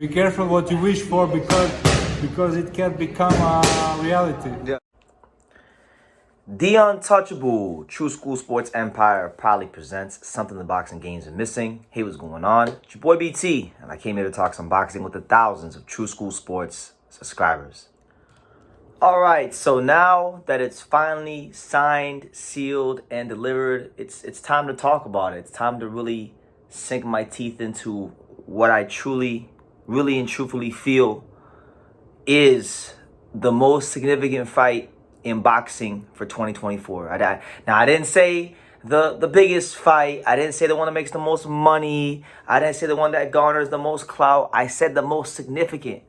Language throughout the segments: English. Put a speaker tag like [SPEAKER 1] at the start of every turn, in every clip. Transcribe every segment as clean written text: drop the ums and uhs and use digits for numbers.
[SPEAKER 1] Be careful what you wish for because it can become a reality.
[SPEAKER 2] Yeah. The Untouchable True School Sports Empire proudly presents something the boxing games are missing. Hey, what's going on? It's your boy BT, and I came here to talk some boxing with the thousands of True School Sports subscribers. All right, so now that it's finally signed, sealed, and delivered, it's time to talk about it. It's time to really sink my teeth into what I really and truthfully feel is the most significant fight in boxing for 2024. Now, I didn't say the biggest fight. I didn't say the one that makes the most money. I didn't say the one that garners the most clout. I said the most significant.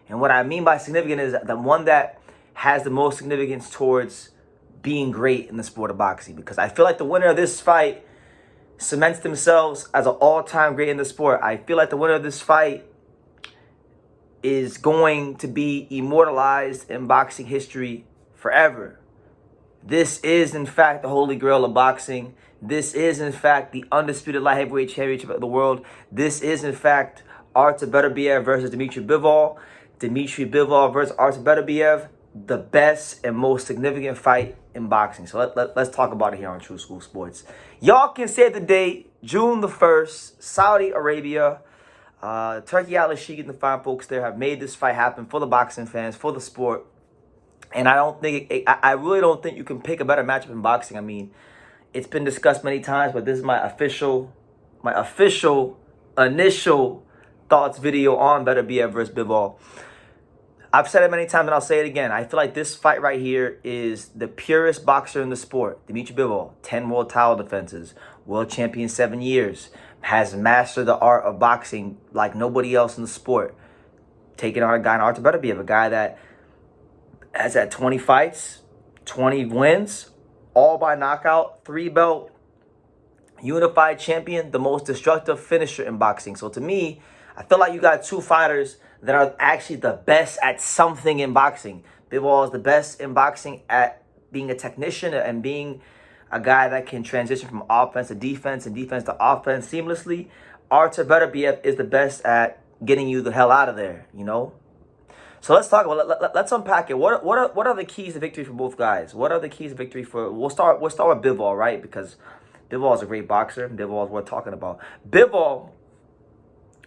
[SPEAKER 2] And what I mean by significant is the one that has the most significance towards being great in the sport of boxing. Because I feel like the winner of this fight cements themselves as an all-time great in the sport. I feel like the winner of this fight is going to be immortalized in boxing history forever. This is, in fact, the holy grail of boxing. This is, in fact, the undisputed light heavyweight championship of the world. This is, in fact, Artur Beterbiev versus Dmitry Bivol. Dmitry Bivol versus Artur Beterbiev, the best and most significant fight in boxing. So let's talk about it here on True School Sports. Y'all can save the date, June the 1st, Saudi Arabia. Turkey Al Sheikh and the fine folks there have made this fight happen for the boxing fans, for the sport. And I really don't think you can pick a better matchup in boxing. I mean, it's been discussed many times, but this is my official initial thoughts video on Beterbiev versus Bivol. I've said it many times and I'll say it again. I feel like this fight right here is the purest boxer in the sport. Dmitry Bivol, 10 world title defenses, world champion 7 years, has mastered the art of boxing like nobody else in the sport. Taking on a guy in Artur Beterbiev, a guy that has had 20 fights, 20 wins, all by knockout, 3-belt, unified champion, the most destructive finisher in boxing. So to me, I feel like you got two fighters that are actually the best at something in boxing. Bivol is the best in boxing at being a technician and being a guy that can transition from offense to defense and defense to offense seamlessly. Artur Beterbiev is the best at getting you the hell out of there, you know? So let's talk about let's unpack it. What are the keys to victory for both guys? What are the keys to victory for we'll start with Bivol, right? Because Bivol is a great boxer. Bivol is worth talking about. Bivol,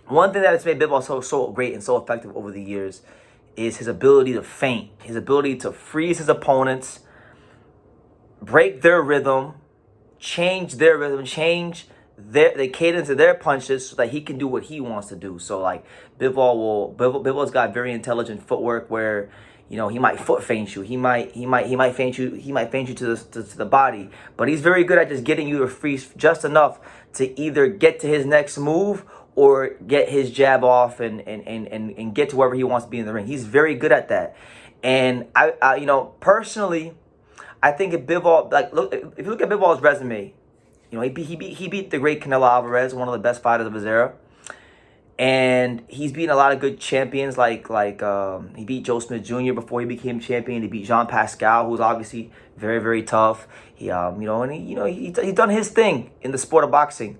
[SPEAKER 2] one thing that has made Bivol so great and so effective over the years is his ability to feint, his ability to freeze his opponents, break their rhythm, change the cadence of their punches so that he can do what he wants to do. So like Bivol's got very intelligent footwork where, you know, he might foot feint you. He might feint you to the body, but he's very good at just getting you to freeze just enough to either get to his next move or get his jab off and get to wherever he wants to be in the ring. He's very good at that. And I you know, personally, I think if Bivol, if you look at Bivol's resume, you know, he beat the great Canelo Alvarez, one of the best fighters of his era, and he's beaten a lot of good champions. Like he beat Joe Smith Jr. before he became champion. He beat Jean Pascal, who's obviously very, very tough. He's done his thing in the sport of boxing.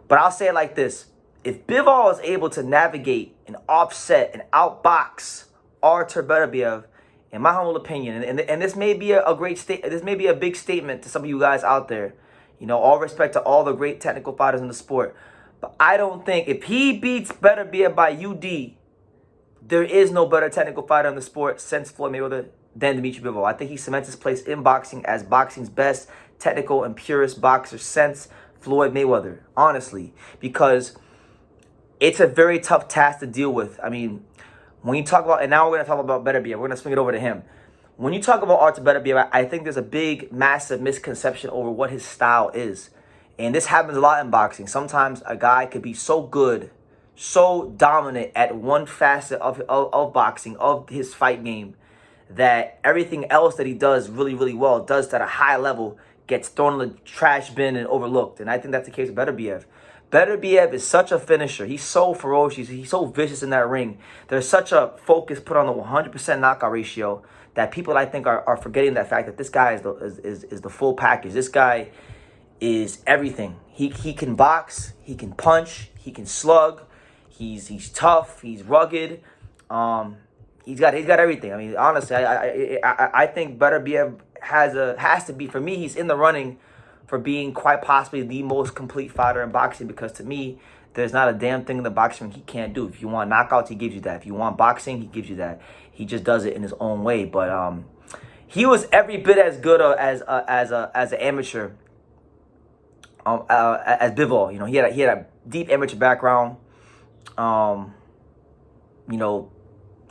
[SPEAKER 2] But I'll say it like this: if Bivol is able to navigate and offset and outbox Artur Beterbiev, in my humble opinion, and this may be this may be a big statement to some of you guys out there. You know, all respect to all the great technical fighters in the sport. But I don't think if he beats Beterbiev by UD, there is no better technical fighter in the sport since Floyd Mayweather than Dmitry Bivol. I think he cements his place in boxing as boxing's best technical and purest boxer since Floyd Mayweather, honestly. Because it's a very tough task to deal with. I mean, when you talk about, and now we're going to talk about Beterbiev. We're going to swing it over to him. When you talk about Artur Beterbiev, I think there's a big, massive misconception over what his style is. And this happens a lot in boxing. Sometimes a guy could be so good, so dominant at one facet of boxing, of his fight game, that everything else that he does really, really well, does at a high level, gets thrown in the trash bin and overlooked. And I think that's the case with Beterbiev. Beterbiev is such a finisher. He's so ferocious. He's so vicious in that ring. There's such a focus put on the 100% knockout ratio that people, I think, are forgetting that fact that this guy is the full package. This guy is everything. He can box. He can punch. He can slug. He's tough. He's rugged. He's got everything. I mean, honestly, I think Beterbiev has to be, for me, he's in the running for being quite possibly the most complete fighter in boxing, because to me, there's not a damn thing in the boxing he can't do. If you want knockouts, he gives you that. If you want boxing, he gives you that. He just does it in his own way. But he was every bit as good as an amateur as Bivol. You know, he had a deep amateur background. You know,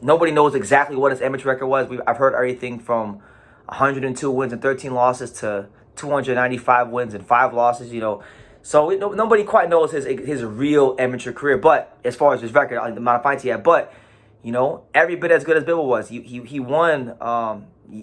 [SPEAKER 2] nobody knows exactly what his amateur record was. I've heard everything from 102 wins and 13 losses to 295 wins and 5 losses. You know, so nobody quite knows his real amateur career. But as far as his record, the amount of fights he had, but you know, every bit as good as Bivol was. He won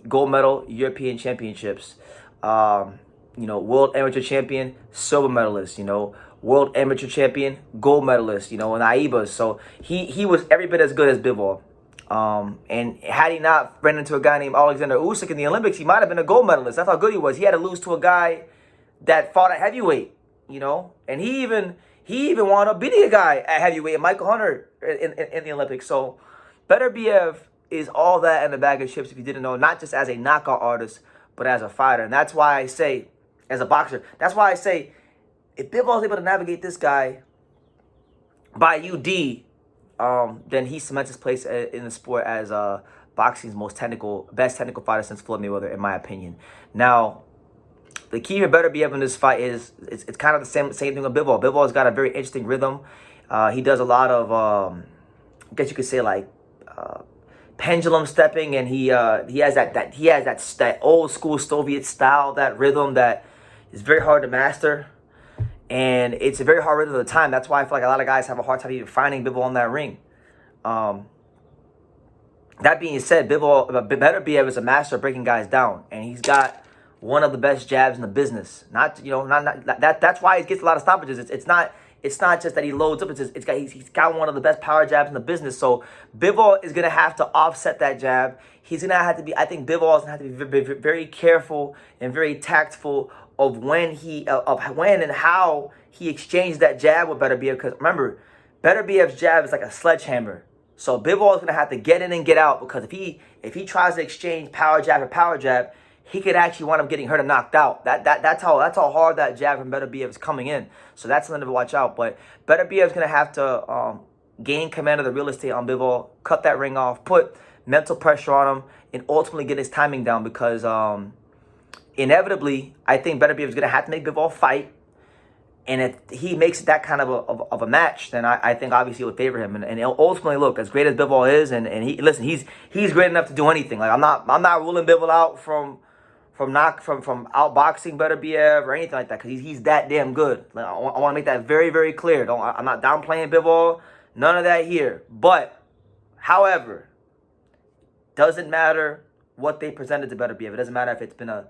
[SPEAKER 2] gold medal European championships. You know, world amateur champion, silver medalist. You know, world amateur champion, gold medalist. You know, in AIBAs. So he was every bit as good as Bivol. And had he not ran into a guy named Alexander Usyk in the Olympics, he might have been a gold medalist. That's how good he was. He had to lose to a guy that fought at heavyweight, you know, and he even wound up beating a guy at heavyweight, Michael Hunter, in the Olympics. So Beterbiev is all that in the bag of chips, if you didn't know, not just as a knockout artist, but as a fighter. And that's why I say, as a boxer, that's why I say, if Bivol is able to navigate this guy by UD, then he cements his place in the sport as boxing's best technical fighter since Floyd Mayweather, in my opinion. Now, the key for Beterbiev in this fight is it's kind of the same thing with Bivol. Bivol's got a very interesting rhythm. He does a lot of, I guess you could say, like pendulum stepping, and he has that old school Soviet style, that rhythm that is very hard to master. And it's a very hard rhythm at the time. That's why I feel like a lot of guys have a hard time even finding Bivol in that ring. That being said, Beterbiev is a master of breaking guys down, and he's got one of the best jabs in the business. That's why he gets a lot of stoppages. It's not just that he loads up. He's got one of the best power jabs in the business. So Bivol is gonna have to offset that jab. He's gonna have to be. I think Bivol is gonna have to be very, very careful and very tactful of when and how he exchanged that jab with Beterbiev. Because remember, Beterbiev's jab is like a sledgehammer. So Bivol is gonna have to get in and get out, because if he tries to exchange power jab for power jab, he could actually wind up getting hurt and knocked out. That's how hard that jab from Beterbiev is coming in. So that's something to watch out. But Beterbiev is gonna have to gain command of the real estate on Bivol, cut that ring off, put mental pressure on him, and ultimately get his timing down, because inevitably, I think Beterbiev is going to have to make Bivol fight. And if he makes it that kind of a match, then I think obviously it would favor him. And ultimately, look, as great as Bivol is, and he's great enough to do anything. Like I'm not ruling Bivol out from outboxing Beterbiev or anything like that, because he's that damn good. Like, I want to make that very, very clear. I'm not downplaying Bivol, none of that here. But, however, doesn't matter what they presented to Beterbiev. It doesn't matter if it's been a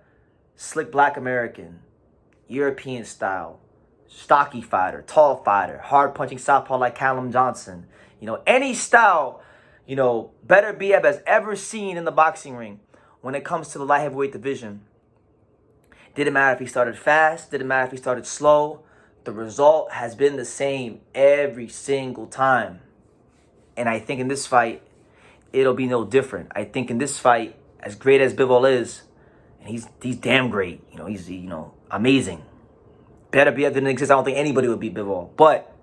[SPEAKER 2] slick black American, European style, stocky fighter, tall fighter, hard punching southpaw like Callum Johnson. You know, any style, you know, Beterbiev has ever seen in the boxing ring when it comes to the light heavyweight division. Didn't matter if he started fast, didn't matter if he started slow. The result has been the same every single time. And I think in this fight, it'll be no different. I think in this fight, as great as Bivol is, and he's damn great. You know, he's amazing. Beterbiev didn't exist. I don't think anybody would beat Bivol. But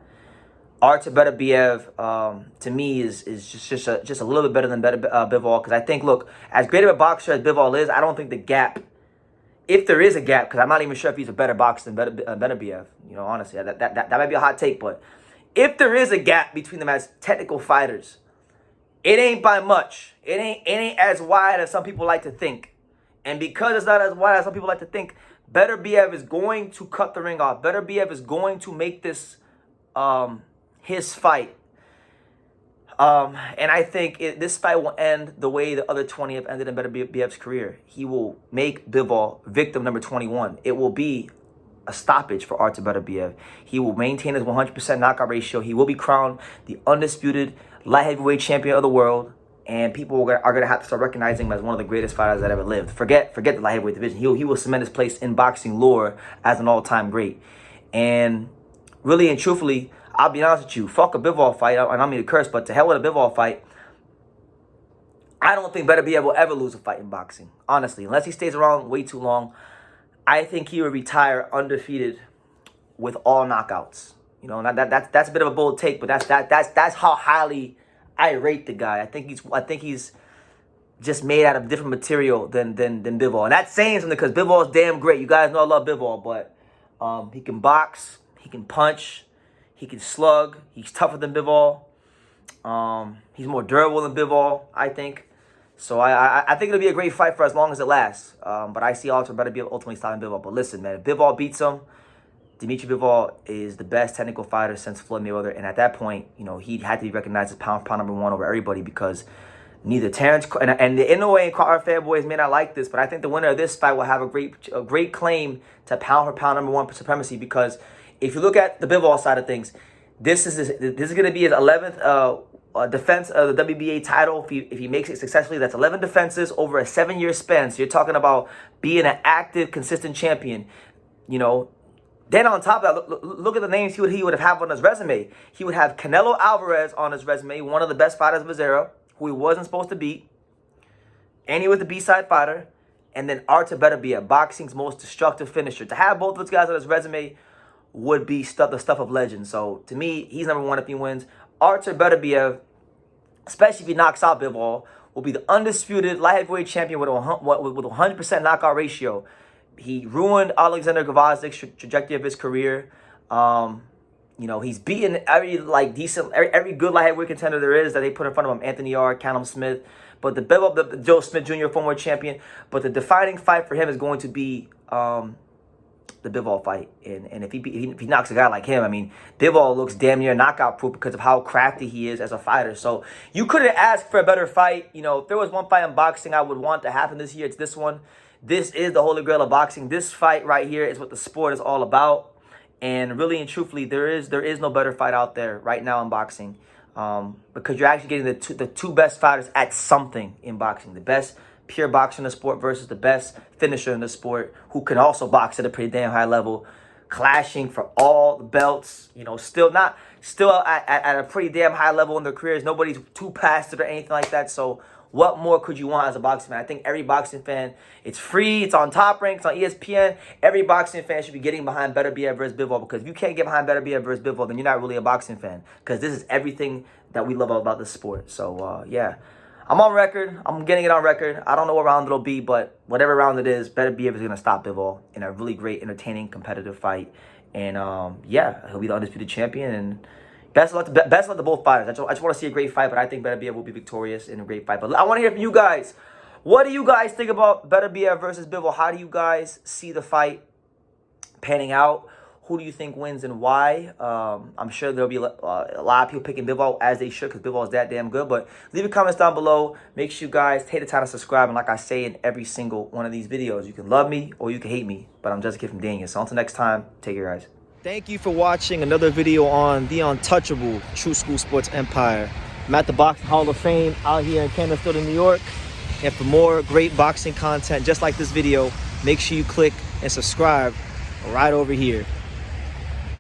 [SPEAKER 2] Artur Beterbiev, to me, is just a little bit better than Bivol. Because I think, look, as great of a boxer as Bivol is, I don't think the gap, if there is a gap, because I'm not even sure if he's a better boxer than Beterbiev. You know, honestly, that might be a hot take. But if there is a gap between them as technical fighters, it ain't by much. It ain't as wide as some people like to think. And because it's not as wide as some people like to think, Beterbiev is going to cut the ring off. Beterbiev is going to make this his fight. And I think this fight will end the way the other 20 have ended in Beterbiev's career. He will make Bivol victim number 21. It will be a stoppage for Artur Beterbiev. He will maintain his 100% knockout ratio. He will be crowned the undisputed light heavyweight champion of the world. And people are going to have to start recognizing him as one of the greatest fighters that ever lived. Forget the light heavyweight division. He will cement his place in boxing lore as an all-time great. And really and truthfully, I'll be honest with you, fuck a Bivol fight. I don't mean to curse, but to hell with a Bivol fight. I don't think Beterbiev will ever lose a fight in boxing, honestly. Unless he stays around way too long, I think he would retire undefeated with all knockouts. You know, that's a bit of a bold take, but that's how highly I rate the guy. I think he's just made out of different material than Bivol. And that's saying something because Bivol is damn great. You guys know I love Bivol, but he can box, he can punch, he can slug. He's tougher than Bivol. He's more durable than Bivol, I think. So I think it'll be a great fight for as long as it lasts. But I see Artur Beterbiev ultimately stopping Bivol. But listen, man, if Bivol beats him, Dmitry Bivol is the best technical fighter since Floyd Mayweather. And at that point, you know, he had to be recognized as pound for pound number one over everybody because neither Terrence and the Inoue and Carter fanboys may not like this, but I think the winner of this fight will have a great claim to pound for pound number one supremacy because if you look at the Bivol side of things, this is going to be his 11th defense of the WBA title. If he makes it successfully, that's 11 defenses over a 7-year span. So you're talking about being an active, consistent champion. You know, then on top of that, look at the names he would have on his resume. He would have Canelo Alvarez on his resume, one of the best fighters of his era, who he wasn't supposed to beat. And he was the B-side fighter. And then Artur Beterbiev, boxing's most destructive finisher. To have both those guys on his resume would be the stuff of legend. So to me, he's number one if he wins. Artur Beterbiev, especially if he knocks out Bivol, will be the undisputed light heavyweight champion with a 100% knockout ratio. He ruined Alexander Gvozdych's trajectory of his career. You know, he's beaten every good light heavyweight contender there is that they put in front of him. Anthony Yarde, Callum Smith, but the Joe Smith Jr. former champion. But the defining fight for him is going to be the Bivol fight. And if he knocks a guy like him, I mean, Bivol looks damn near knockout proof because of how crafty he is as a fighter. So you couldn't ask for a better fight. You know, if there was one fight in boxing I would want to happen this year, it's this one. This is the holy grail of boxing. This fight right here is what the sport is all about. And really and truthfully, there is no better fight out there right now in boxing, because you're actually getting the two best fighters at something in boxing. The best pure boxer in the sport versus the best finisher in the sport, who can also box at a pretty damn high level, clashing for all the belts. You know, still at a pretty damn high level in their careers. Nobody's too past it or anything like that. So what more could you want as a boxing fan? I think every boxing fan, it's free, it's on Top Rank, it's on ESPN. Every boxing fan should be getting behind Beterbiev versus Bivol, because if you can't get behind Beterbiev versus Bivol, then you're not really a boxing fan, because this is everything that we love about this sport. So, yeah. I'm on record. I'm getting it on record. I don't know what round it'll be, but whatever round it is, Beterbiev is going to stop Bivol in a really great, entertaining, competitive fight. And, yeah, he'll be the undisputed champion, and best of luck to both fighters. I just want to see a great fight, but I think Beterbiev will be victorious in a great fight. But I want to hear from you guys. What do you guys think about Beterbiev versus Bivol? How do you guys see the fight panning out? Who do you think wins and why? I'm sure there'll be a lot of people picking Bivol, as they should, because Bivol is that damn good. But leave your comments down below. Make sure you guys take the time to subscribe. And like I say in every single one of these videos, you can love me or you can hate me, but I'm just a kid from Daniel. So until next time, take care, guys. Thank you for watching another video on the untouchable True School Sports Empire. I'm at the Boxing Hall of Fame out here in Canterbury, New York. And for more great boxing content just like this video, make sure you click and subscribe right over here.